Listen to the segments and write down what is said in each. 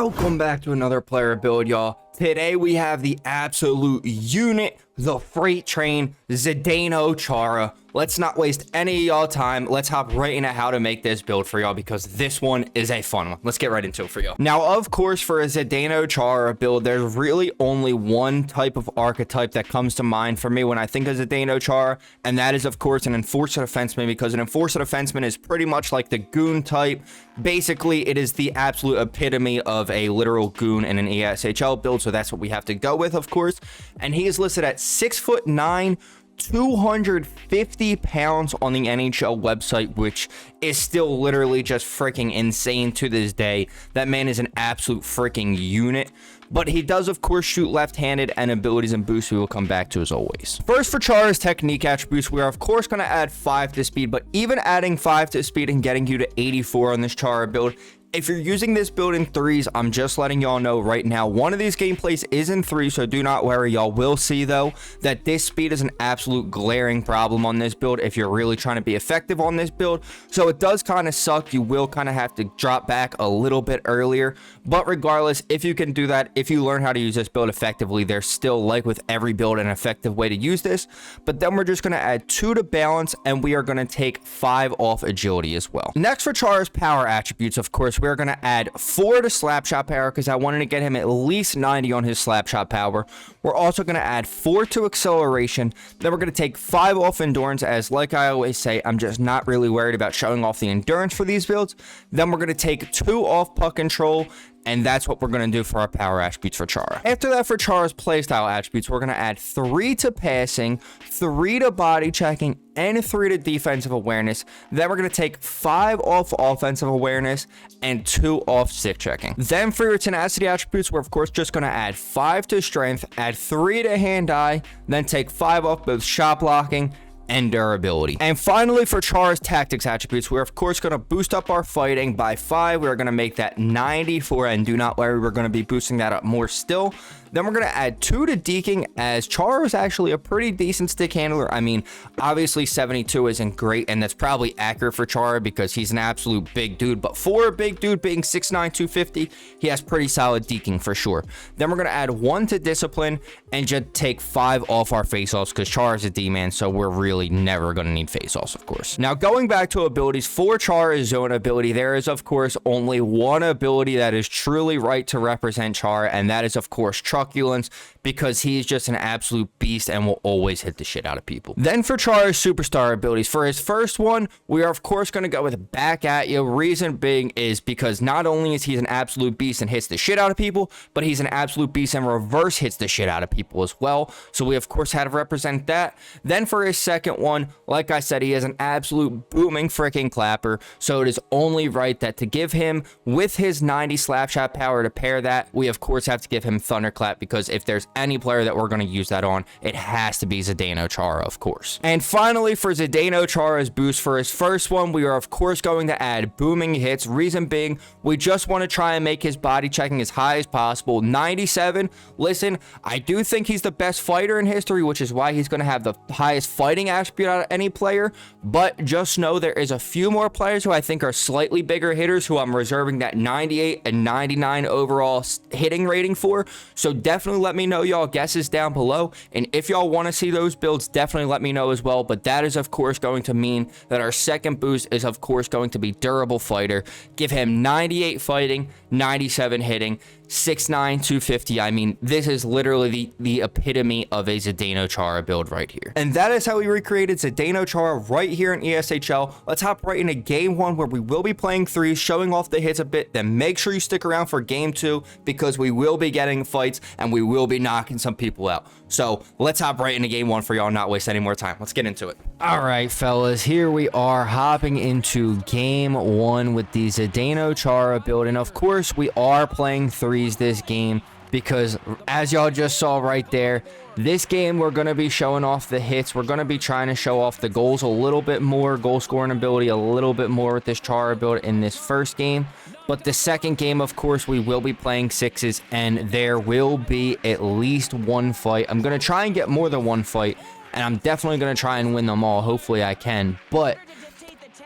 Welcome back to another player build, y'all. Today we have the absolute unit, the freight train, Zdeno Chara. Let's not waste any of y'all time. Let's hop right into how to make this build for y'all because this one is a fun one. Let's get right into it for y'all. Now, of course, for a Zdeno Chara build, there's really only one type of archetype that comes to mind for me when I think of Zdeno Chara, and that is, of course, an enforcer defenseman, because an enforcer defenseman is pretty much like the goon type. Basically, it is the absolute epitome of a literal goon in an ESHL build, so that's what we have to go with, of course. And he is listed at 6'9", 250 pounds on the NHL website, which is still literally just freaking insane to this day. That man is an absolute freaking unit. But he does, of course, shoot left-handed, and abilities and boosts we will come back to as always. First, for Chara's technique attributes, we are, of course, going to add 5 to speed, but even adding 5 to speed and getting you to 84 on this Chara build, if you're using this build in 3s, I'm just letting y'all know right now, one of these gameplays is in 3, so do not worry. Y'all will see, though, that this speed is an absolute glaring problem on this build if you're really trying to be effective on this build. So it does kind of suck. You will kind of have to drop back a little bit earlier. But regardless, if you can do that, if you learn how to use this build effectively, there's still, like with every build, an effective way to use this. But then we're just going to add 2 to balance, and we are going to take 5 off agility as well. Next, for Chara's power attributes, of course, we're going to add 4 to slap shot power because I wanted to get him at least 90 on his slap shot power. We're also going to add 4 to acceleration. Then we're going to take 5 off endurance, as like I always say, I'm just not really worried about showing off the endurance for these builds. Then we're going to take 2 off puck control, and that's what we're going to do for our power attributes for Chara. After that, for Chara's playstyle attributes, we're going to add 3 to passing, 3 to body checking, and 3 to defensive awareness. Then we're going to take 5 off offensive awareness and 2 off stick checking. Then for your tenacity attributes, we're of course just going to add 5 to strength, add 3 to hand-eye, then take 5 off both shot blocking and durability. And finally, for Chara's tactics attributes, we're of course going to boost up our fighting by 5. We're going to make that 94, and do not worry, we're going to be boosting that up more still. Then we're going to add 2 to deking, as Chara is actually a pretty decent stick handler. I mean, obviously 72 isn't great, and that's probably accurate for Chara because he's an absolute big dude. But for a big dude being 6'9", 250, he has pretty solid deking for sure. Then we're going to add 1 to discipline and just take 5 off our face-offs because Chara's a D-man, so we're really never going to need face-offs, of course. Now, going back to abilities, for Chara's zone ability, there is, of course, only one ability that is truly right to represent Chara, and that is, of course, Truculence, because he's just an absolute beast and will always hit the shit out of people. Then for Chara's superstar abilities, for his first one, we are of course going to go with back at you. Reason being is because not only is he an absolute beast and hits the shit out of people, but he's an absolute beast and reverse hits the shit out of people as well. So we of course had to represent that. Then for his second one, like I said, he is an absolute booming freaking clapper. So it is only right that to give him with his 90 slap shot power to pair that, we of course have to give him thunderclap, because if there's any player that we're going to use that on, it has to be Zdeno Chara, of course. And finally, for Zdeno Chara's boost, for his first one, we are of course going to add booming hits. Reason being, we just want to try and make his body checking as high as possible. 97, listen, I do think he's the best fighter in history, which is why he's going to have the highest fighting attribute out of any player, but just know there is a few more players who I think are slightly bigger hitters who I'm reserving that 98 and 99 overall hitting rating for. So definitely let me know y'all guesses down below, and if y'all want to see those builds, definitely let me know as well. But that is of course going to mean that our second boost is of course going to be durable fighter. Give him 98 fighting, 97 hitting, 6'9", 250. I mean, this is literally the epitome of a Zdeno Chara build right here. And that is how we recreated Zdeno Chara right here in ESHL. Let's hop right into game 1, where we will be playing 3s, showing off the hits a bit. Then make sure you stick around for game 2, because we will be getting fights and we will be knocking some people out. So let's hop right into game 1 for y'all, not waste any more time. Let's get into it. All right, fellas, here we are hopping into game 1 with the Zdeno Chara build. And of course, we are playing 3s this game because, as y'all just saw right there, this game we're going to be showing off the hits. We're going to be trying to show off the goals a little bit more, goal scoring ability a little bit more with this Chara build in this first game. But the second game, of course, we will be playing 6s, and there will be at least 1 fight. I'm going to try and get more than 1 fight, and I'm definitely going to try and win them all. Hopefully I can. But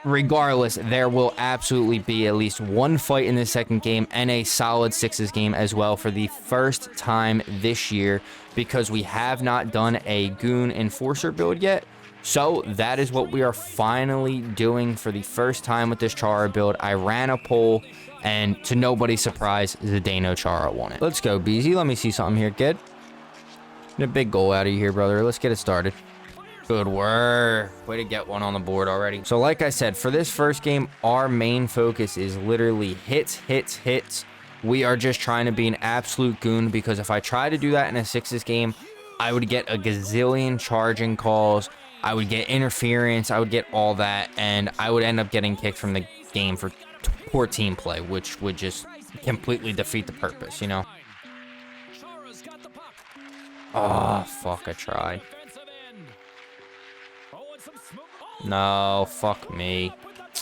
regardless, there will absolutely be at least one fight in the second game and a solid sixes game as well for the first time this year, because we have not done a goon enforcer build yet. So that is what we are finally doing for the first time with this Chara build. I ran a poll, and to nobody's surprise, Zdeno Chara won it. Let's go, BZ. Let me see something here, kid. Get a big goal out of you here, brother. Let's get it started. Good work. Way to get one on the board already. So like I said, for this first game, our main focus is literally hits, hits, hits. We are just trying to be an absolute goon, because if I try to do that in a sixes game, I would get a gazillion charging calls. I would get interference. I would get all that, and I would end up getting kicked from the game for poor team play, which would just completely defeat the purpose, you know? Oh, fuck, I tried. No, fuck me.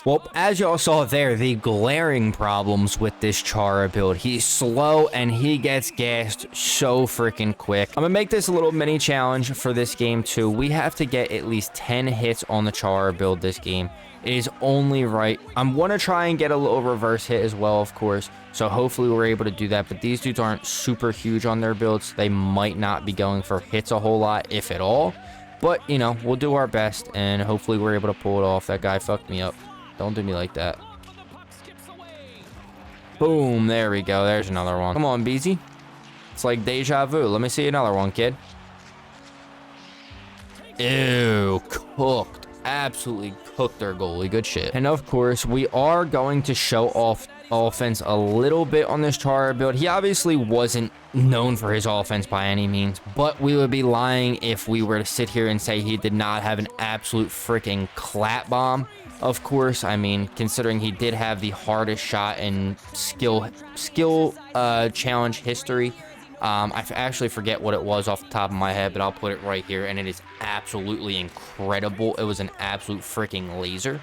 Well, as y'all saw there, the glaring problems with this Chara build. He's slow and he gets gassed so freaking quick. I'm gonna make this a little mini challenge for this game too. We have to get at least 10 hits on the Chara build this game. It is only right. I'm gonna try and get a little reverse hit as well, of course. So hopefully we're able to do that. But these dudes aren't super huge on their builds. They might not be going for hits a whole lot, if at all. But, you know, we'll do our best, and hopefully we're able to pull it off. That guy fucked me up. Don't do me like that. Boom. There we go. There's another one. Come on, BZ. It's like deja vu. Let me see another one, kid. Ew. Cooked. Absolutely cooked their goalie. Good shit. And, of course, we are going to show off offense a little bit on this Chara build. He obviously wasn't known for his offense by any means, but we would be lying if we were to sit here and say he did not have an absolute freaking clap bomb. Of course, I mean, considering he did have the hardest shot in skill challenge history. I actually forget what it was off the top of my head, but I'll put it right here, and it is absolutely incredible. It was an absolute freaking laser.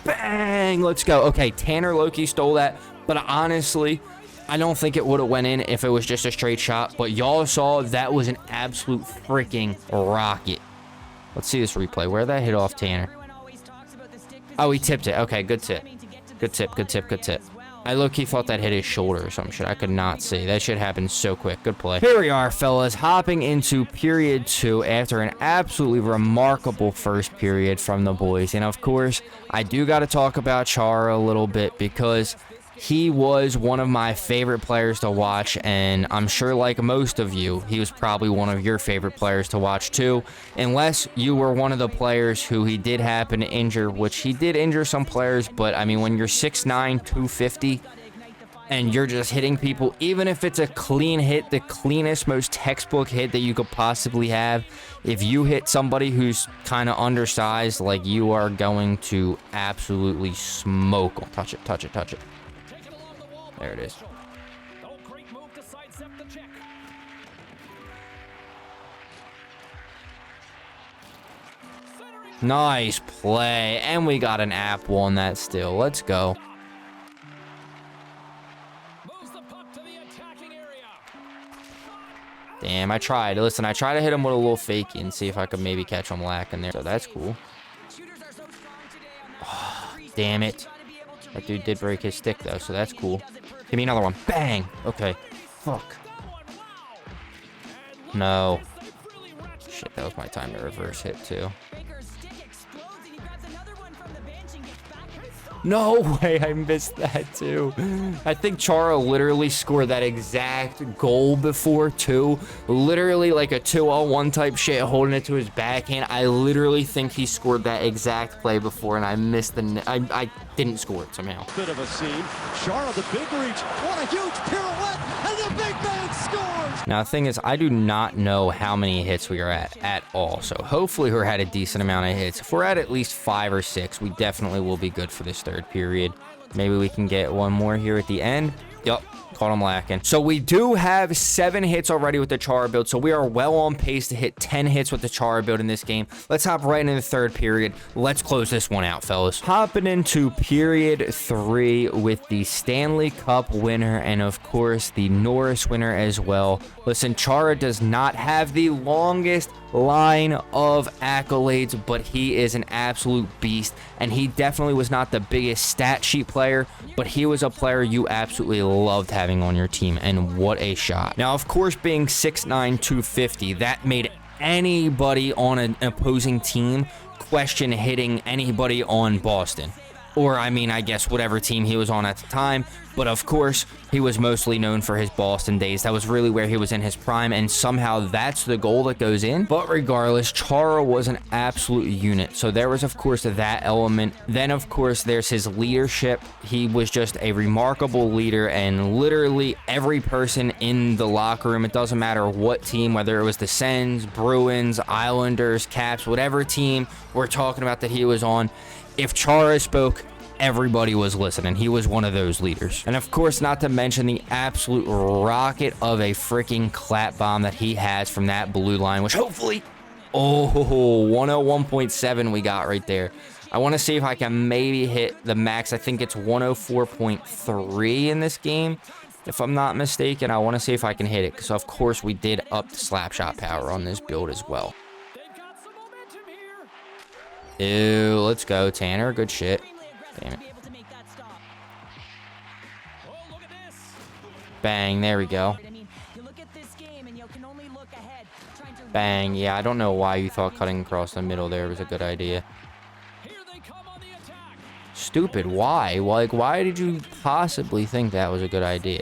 Bang! Let's go. Okay, Tanner Loki stole that, but honestly, I don't think it would have went in if it was just a straight shot, but y'all saw that was an absolute freaking rocket. Let's see this replay. Where that hit off Tanner? Oh, he tipped it. Okay, good tip. Good tip, good tip, good tip. I low-key thought that hit his shoulder or some shit. I could not see. That shit happened so quick. Good play. Here we are, fellas, hopping into period 2 after an absolutely remarkable first period from the boys. And, of course, I do got to talk about Chara a little bit, because he was one of my favorite players to watch, and I'm sure, like most of you, he was probably one of your favorite players to watch too, unless you were one of the players who he did happen to injure, which he did injure some players. But I mean, when you're 6'9", 250, and you're just hitting people, even if it's a clean hit, the cleanest, most textbook hit that you could possibly have, if you hit somebody who's kind of undersized, like, you are going to absolutely smoke them. Touch it, touch it, touch it. There it is. Nice play. And we got an apple on that still. Let's go. Damn, I tried. Listen, I tried to hit him with a little fakey and see if I could maybe catch him lacking there. So that's cool. Oh, damn it. That dude did break his stick, though, so that's cool. Give me another one. Bang! Okay. Fuck. No. Shit, that was my time to reverse hit, too. No way, I missed that, too. I think Chara literally scored that exact goal before, too. Literally like a 2-on-1 type shit, holding it to his backhand. I literally think he scored that exact play before, and I missed the... I didn't score it somehow. Bit of a scene. Chara, the big reach. What a huge pirouette, and the big man scores! Now, the thing is, I do not know how many hits we are at all. So hopefully we're at a decent amount of hits. If we're at least 5 or 6, we definitely will be good for this third period. Maybe we can get one more here at the end. Yup, Caught him lacking. So we do have 7 hits already with the Chara build. So we are well on pace to hit 10 hits with the Chara build in this game. Let's hop right into the third period. Let's close this one out, fellas. Hopping into period 3 with the Stanley Cup winner and, of course, the Norris winner as well. Listen, Chara does not have the longest line of accolades, but he is an absolute beast, and he definitely was not the biggest stat sheet player, but he was a player you absolutely loved having on your team, and what a shot. Now, of course, being 6'9", 250, that made anybody on an opposing team question hitting anybody on Boston. Or, I mean, I guess whatever team he was on at the time. But, of course, he was mostly known for his Boston days. That was really where he was in his prime, and somehow that's the goal that goes in. But regardless, Chara was an absolute unit. So there was, of course, that element. Then, of course, there's his leadership. He was just a remarkable leader, and literally every person in the locker room, it doesn't matter what team, whether it was the Sens, Bruins, Islanders, Caps, whatever team we're talking about that he was on, if Chara spoke, everybody was listening. He was one of those leaders. And of course, not to mention the absolute rocket of a freaking clap bomb that he has from that blue line, which hopefully, 101.7 we got right there. I want to see if I can maybe hit the max. I think it's 104.3 in this game, if I'm not mistaken. I want to see if I can hit it, because of course we did up the slap shot power on this build as well. Ew, let's go, Tanner. Good shit. Damn it. Bang, there we go. Bang, yeah, I don't know why you thought cutting across the middle there was a good idea. Stupid, why? Like, why did you possibly think that was a good idea?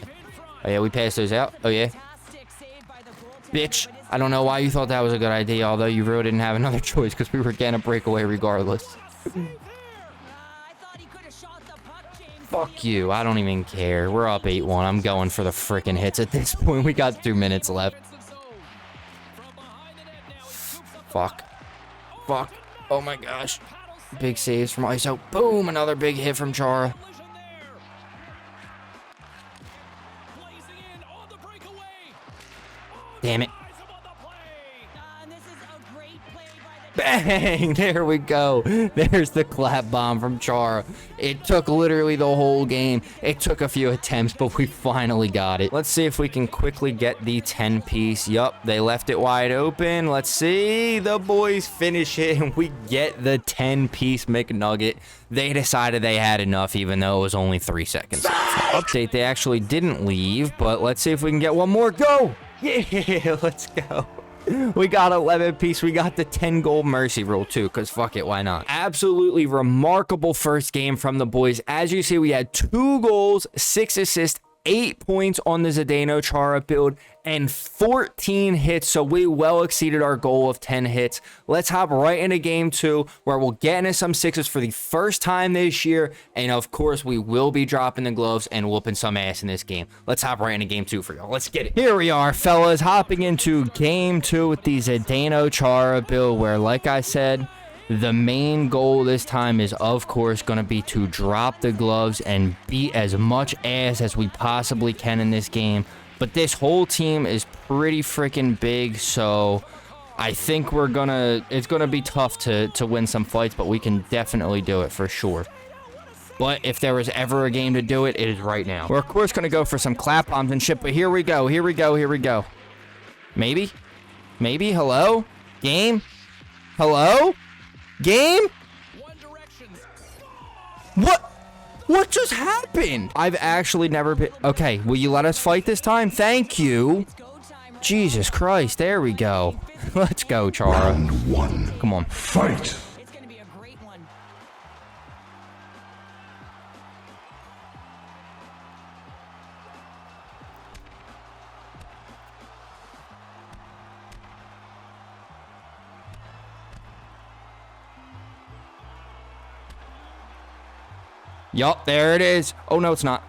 Oh, yeah, we passed those out. Oh, yeah. Bitch. I don't know why you thought that was a good idea, although you really didn't have another choice because we were getting a breakaway regardless. Fuck you. I don't even care. We're up 8-1. I'm going for the freaking hits at this point. We got 2 minutes left. Fuck. Fuck. Oh my gosh. Big saves from ISO. Boom. Another big hit from Chara. Damn it. Bang! There we go. There's the clap bomb from Chara. It took literally the whole game. It took a few attempts, but we finally got it. Let's see if we can quickly get the 10-piece. Yup, they left it wide open. Let's see. The boys finish it, and we get the 10-piece McNugget. They decided they had enough, even though it was only 3 seconds. Update, they actually didn't leave, but let's see if we can get one more. Go! Yeah, let's go. We got 11 piece. We got the 10 goal mercy rule too, because fuck it, why not? Absolutely remarkable first game from the boys. As you see, we had 2 goals, 6 assists, 8 points on the Zdeno Chara build, and 14 hits. So we well exceeded our goal of 10 hits. Let's hop right into game 2, where we'll get into some 6s for the first time this year. And of course, we will be dropping the gloves and whooping some ass in this game. Let's hop right into game 2 for y'all. Let's get it. Here we are, fellas, hopping into game 2 with the Zdeno Chara build, where, like I said, the main goal this time is, of course, going to be to drop the gloves and beat as much ass as we possibly can in this game. But this whole team is pretty freaking big, so I think it's gonna be tough to win some fights, but we can definitely do it for sure. But if there was ever a game to do it, it is right now. We're, of course, going to go for some clap bombs and shit, but here we go, here we go, here we go. Maybe? Maybe? Hello? Game? Hello? Game? What? What just happened? I've actually never been... Okay, will you let us fight this time? Thank you. Jesus Christ, there we go. Let's go, Chara. Round 1. Come on. Fight. It's gonna be a great one. Yup, there it is. Oh, no, it's not.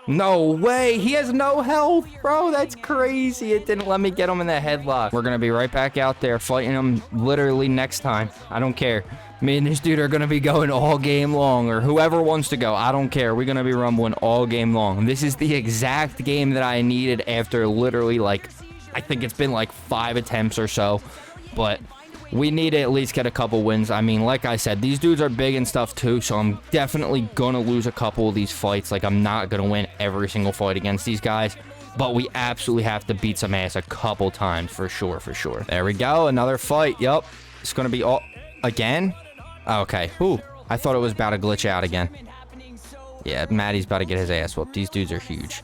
No way. He has no health, bro. That's crazy. It didn't let me get him in the headlock. We're going to be right back out there fighting him literally next time. I don't care. Me and this dude are going to be going all game long, or whoever wants to go. I don't care. We're going to be rumbling all game long. This is the exact game that I needed after literally, like, I think it's been like 5 attempts or so. But we need to at least get a couple wins. I mean, like I said, these dudes are big and stuff too, so I'm definitely gonna lose a couple of these fights. Like, I'm not gonna win every single fight against these guys, but we absolutely have to beat some ass a couple times for sure, for sure. There we go, another fight. Yup, it's gonna be all again. Okay, ooh, I thought it was about to glitch out again. Yeah, Maddie's about to get his ass whooped. These dudes are huge.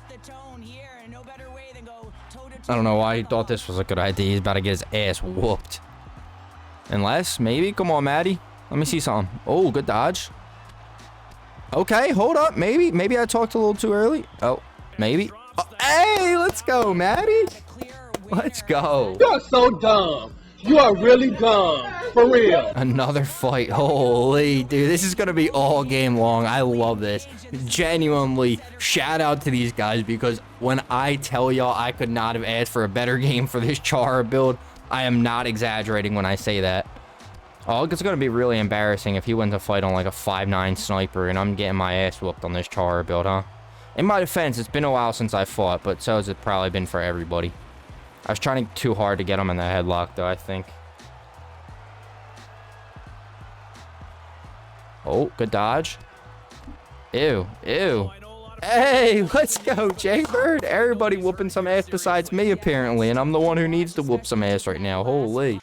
I don't know why he thought this was a good idea. He's about to get his ass whooped. Unless, maybe. Come on, Maddie. Let me see something. Oh, good dodge. Okay, hold up. Maybe I talked a little too early. Oh, maybe. Oh, hey, let's go, Maddie. Let's go. You're so dumb. You are really dumb. For real. Another fight. Holy, dude. This is going to be all game long. I love this. Genuinely, shout out to these guys, because when I tell y'all I could not have asked for a better game for this Chara build, I am not exaggerating when I say that. Oh, it's going to be really embarrassing if he wins a fight on like a 5'9" sniper and I'm getting my ass whooped on this Chara build, huh? In my defense, it's been a while since I fought, but so has it probably been for everybody. I was trying too hard to get him in the headlock, though, I think. Oh, good dodge. Ew, ew. Hey, let's go, Jay-Bird. Everybody whooping some ass besides me, apparently, and I'm the one who needs to whoop some ass right now. Holy.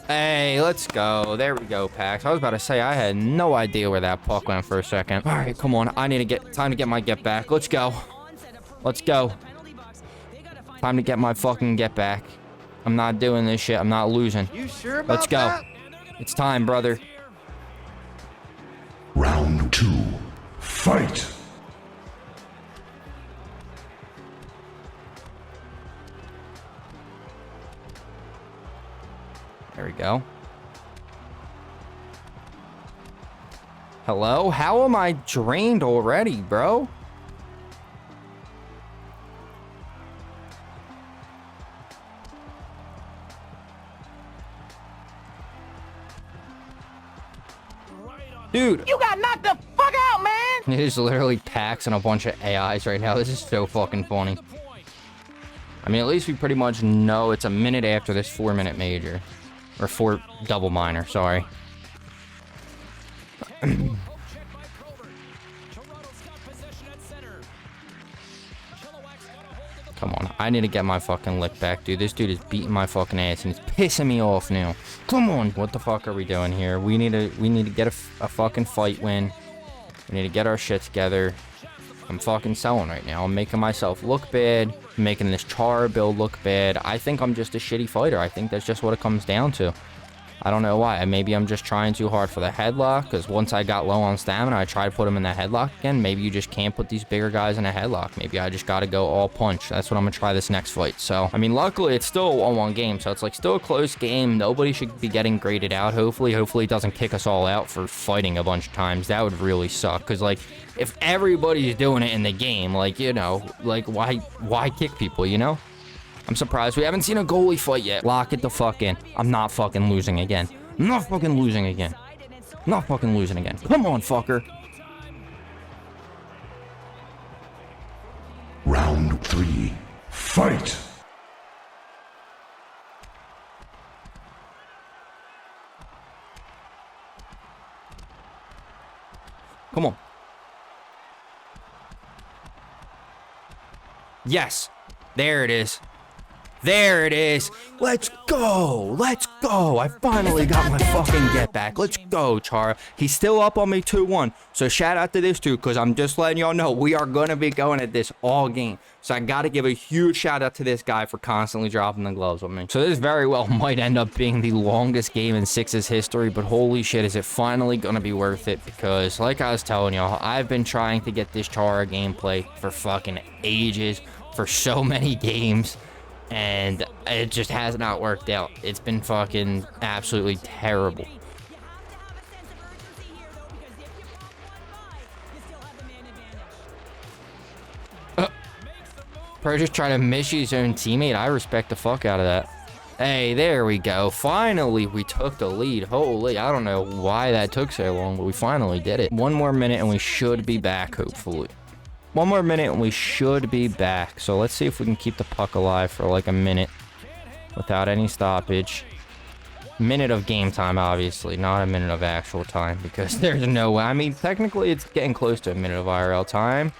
Hey, let's go. There we go, Pax. I was about to say, I had no idea where that puck went for a second. All right, come on. I need to get time to get my get back. Let's go. Let's go. Time to get my fucking get back. I'm not doing this shit. I'm not losing. You sure about Let's go. that? It's time, brother. Round 2. Fight. There we go. Hello? How am I drained already, bro? Dude. You got knocked the fuck out, man! It is literally Pax and a bunch of AIs right now. This is so fucking funny. I mean, at least we pretty much know it's a minute after this 4-minute major. Or 4 double minor, sorry. Come on, I need to get my fucking lick back, dude. This dude is beating my fucking ass and he's pissing me off now. Come on, what the fuck are we doing here? We need to get a fucking fight win. We need to get our shit together. I'm fucking selling right now. I'm making myself look bad. I'm making this Chara build look bad. I think I'm just a shitty fighter. I think that's just what it comes down to. I don't know why. Maybe I'm just trying too hard for the headlock, because once I got low on stamina, I tried to put him in the headlock again. Maybe you just can't put these bigger guys in a headlock. Maybe I just got to go all punch. That's what I'm going to try this next fight. So, I mean, luckily, it's still a 1-1 game, so it's like still a close game. Nobody should be getting graded out. Hopefully it doesn't kick us all out for fighting a bunch of times. That would really suck, because, like, if everybody's doing it in the game, like, you know, like, why kick people, you know? I'm surprised we haven't seen a goalie fight yet. Lock it the fuck in. I'm not fucking losing again. I'm not fucking losing again. Not fucking losing again. Come on, fucker. Round 3. Fight. Come on. Yes. There it is. There it is. Let's go. Let's go. I finally got my fucking get back. Let's go, Chara. He's still up on me 2-1. So shout out to this dude, because I'm just letting y'all know we are going to be going at this all game. So I got to give a huge shout out to this guy for constantly dropping the gloves with me. So this very well might end up being the longest game in Six's history, but holy shit, is it finally going to be worth it? Because like I was telling y'all, I've been trying to get this Chara gameplay for fucking ages, for so many games. And it just has not worked out. It's been fucking absolutely terrible. Pro just trying to miss his own teammate. I respect the fuck out of that. Hey, there we go. Finally, we took the lead. Holy, I don't know why that took so long, but we finally did it. One more minute and we should be back, hopefully. One more minute and we should be back. So let's see if we can keep the puck alive for like a minute without any stoppage. Minute of game time, obviously, not a minute of actual time, because there's no way. I mean, technically, it's getting close to a minute of IRL time,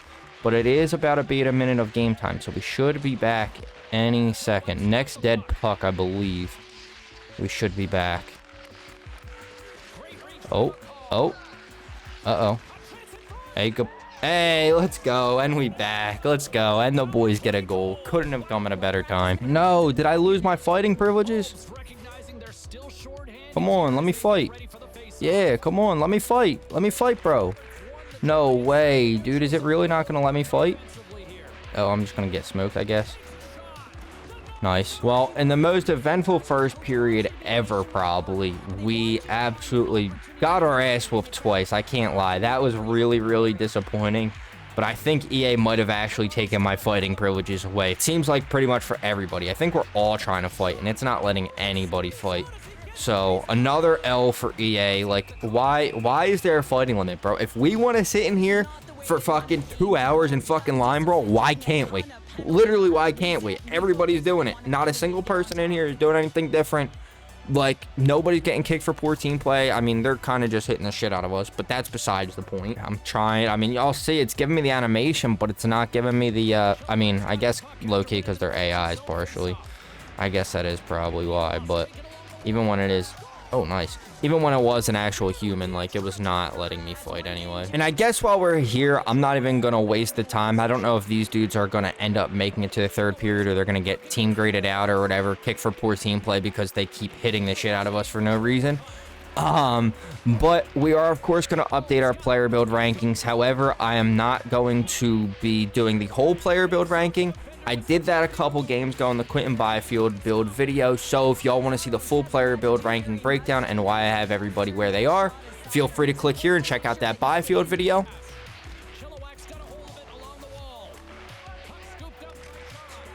but it is about to be at a minute of game time, so we should be back any second. Next dead puck, I believe. We should be back. Oh. Uh-oh. Hey, let's go. And we back. Let's go. And the boys get a goal. Couldn't have come at a better time. No, did I lose my fighting privileges? Come on, let me fight. Yeah, come on, let me fight. Let me fight, bro. No way, dude. Is it really not going to let me fight? Oh, I'm just going to get smoked, I guess. Nice. Well, in the most eventful first period ever, probably, we absolutely got our ass whooped twice. I can't lie. That was really, really disappointing. But I think EA might have actually taken my fighting privileges away. It seems like pretty much for everybody. I think we're all trying to fight, and it's not letting anybody fight. So, another L for EA. Like, why is there a fighting limit, bro? If we want to sit in here for fucking 2 hours and fucking line brawl, why can't we? Literally, why can't we? Everybody's doing it. Not a single person in here is doing anything different. Like, nobody's getting kicked for poor team play. I mean, they're kind of just hitting the shit out of us, but that's besides the point. I'm trying. I mean, y'all see it's giving me the animation, but it's not giving me the, I mean, I guess low-key because they're AIs partially. I guess that is probably why, but even when it is, oh, nice. Even when it was an actual human, like, it was not letting me fight anyway. And I guess while we're here, I'm not even going to waste the time. I don't know if these dudes are going to end up making it to the third period, or they're going to get team graded out or whatever, kicked for poor team play because they keep hitting the shit out of us for no reason. But we are, of course, going to update our player build rankings. However, I am not going to be doing the whole player build ranking. I did that a couple games ago in the Quentin Byfield build video, so if y'all want to see the full player build ranking breakdown and why I have everybody where they are, feel free to click here and check out that Byfield video.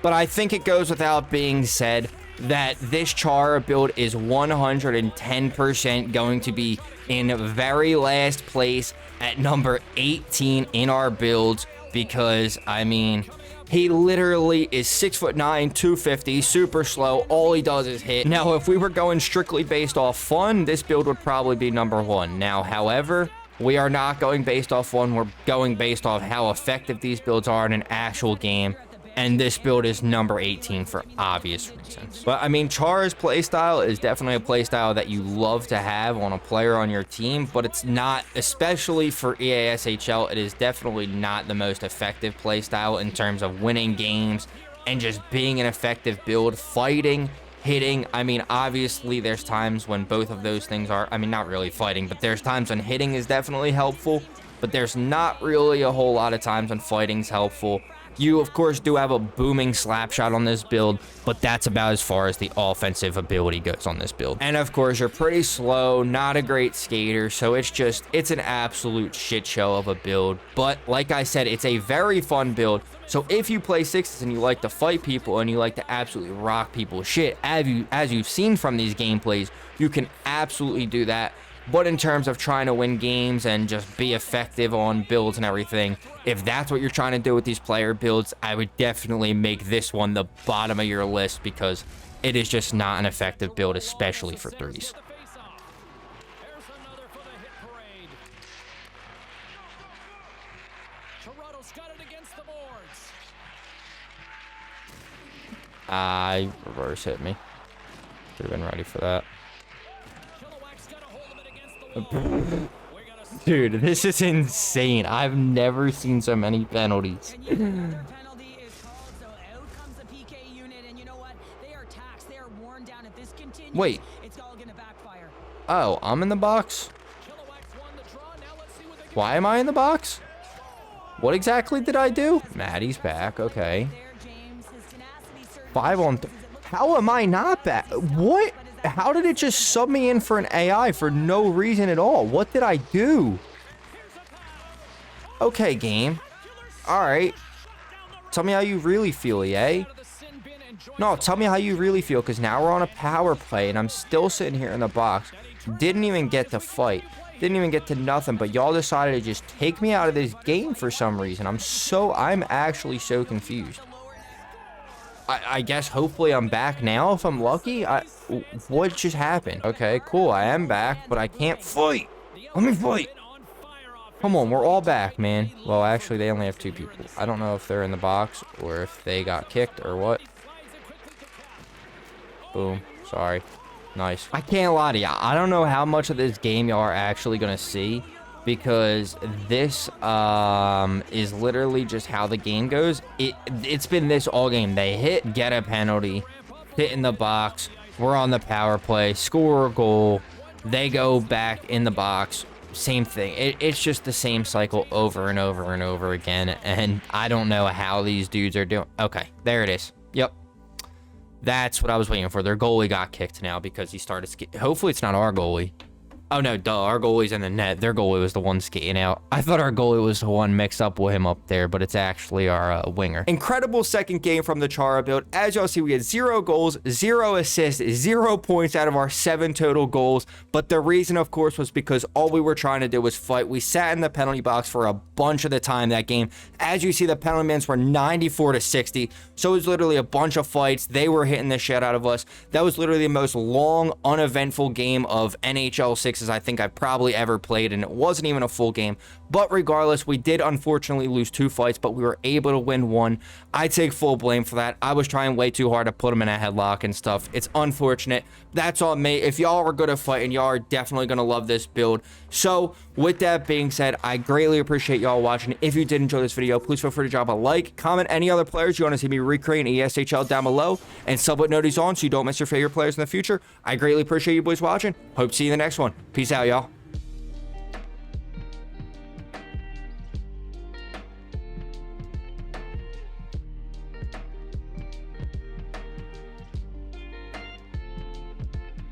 But I think it goes without being said that this Chara build is 110% going to be in very last place at number 18 in our builds, because, I mean, he literally is 6'9", 250, super slow. All he does is hit. Now, if we were going strictly based off fun, this build would probably be number 1. Now, however, we are not going based off fun. We're going based off how effective these builds are in an actual game. And this build is number 18 for obvious reasons. But, I mean, Chara's playstyle is definitely a playstyle that you love to have on a player on your team, but it's not, especially for EASHL, it is definitely not the most effective playstyle in terms of winning games and just being an effective build, fighting, hitting. I mean, obviously, there's times when both of those things are, I mean, not really fighting, but there's times when hitting is definitely helpful, but there's not really a whole lot of times when fighting's helpful. You, of course, do have a booming slap shot on this build, but that's about as far as the offensive ability goes on this build. And, of course, you're pretty slow, not a great skater, so it's an absolute shit show of a build. But, like I said, it's a very fun build. So if you play sixes and you like to fight people and you like to absolutely rock people's shit, as you've seen from these gameplays, you can absolutely do that. But in terms of trying to win games and just be effective on builds and everything, if that's what you're trying to do with these player builds, I would definitely make this one the bottom of your list, because it is just not an effective build, especially for threes. Reverse hit me. Should have been ready for that. Dude, this is insane. I've never seen so many penalties. Wait. Oh, I'm in the box? Why am I in the box? What exactly did I do? Maddie's back, okay. 5 on 3. How am I not back? What? How did it just sub me in for an AI for no reason at all? What did I do? Okay, game. All right. Tell me how you really feel, eh? No, tell me how you really feel, because now we're on a power play, and I'm still sitting here in the box. Didn't even get to fight. Didn't even get to nothing, but y'all decided to just take me out of this game for some reason. I'm actually so confused. I guess hopefully I'm back now if I'm lucky. What just happened? Okay, cool. I am back, but I can't fight. Let me fight. Come on, we're all back, man. Well, actually, they only have 2 people. I don't know if they're in the box or if they got kicked or what. Boom. Sorry. Nice. I can't lie to y'all. I don't know how much of this game y'all are actually going to see, because this is literally just how the game goes. It's been this all game. They hit, get a penalty, hit in the box. We're on the power play, score a goal. They go back in the box. Same thing. It's just the same cycle over and over and over again. And I don't know how these dudes are doing. Okay, there it is. Yep. That's what I was waiting for. Their goalie got kicked now because he started skating. Hopefully it's not our goalie. Oh, no, duh. Our goalie's in the net. Their goalie was the one skating out. I thought our goalie was the one mixed up with him up there, but it's actually our winger. Incredible second game from the Chara build. As y'all see, we had 0 goals, 0 assists, 0 points out of our 7 total goals. But the reason, of course, was because all we were trying to do was fight. We sat in the penalty box for a bunch of the time that game. As you see, the penalty minutes were 94-60. So it was literally a bunch of fights. They were hitting the shit out of us. That was literally the most long, uneventful game of NHL 6 I think I've probably ever played, and it wasn't even a full game. But regardless, we did unfortunately lose 2 fights, but we were able to win 1. I take full blame for that. I was trying way too hard to put him in a headlock and stuff. It's unfortunate. That's on me. If y'all are good at fighting, y'all are definitely going to love this build. So with that being said, I greatly appreciate y'all watching. If you did enjoy this video, please feel free to drop a like, comment any other players you want to see me recreate in ESHL down below, and sub with notifications on so you don't miss your favorite players in the future. I greatly appreciate you boys watching. Hope to see you in the next one. Peace out, y'all.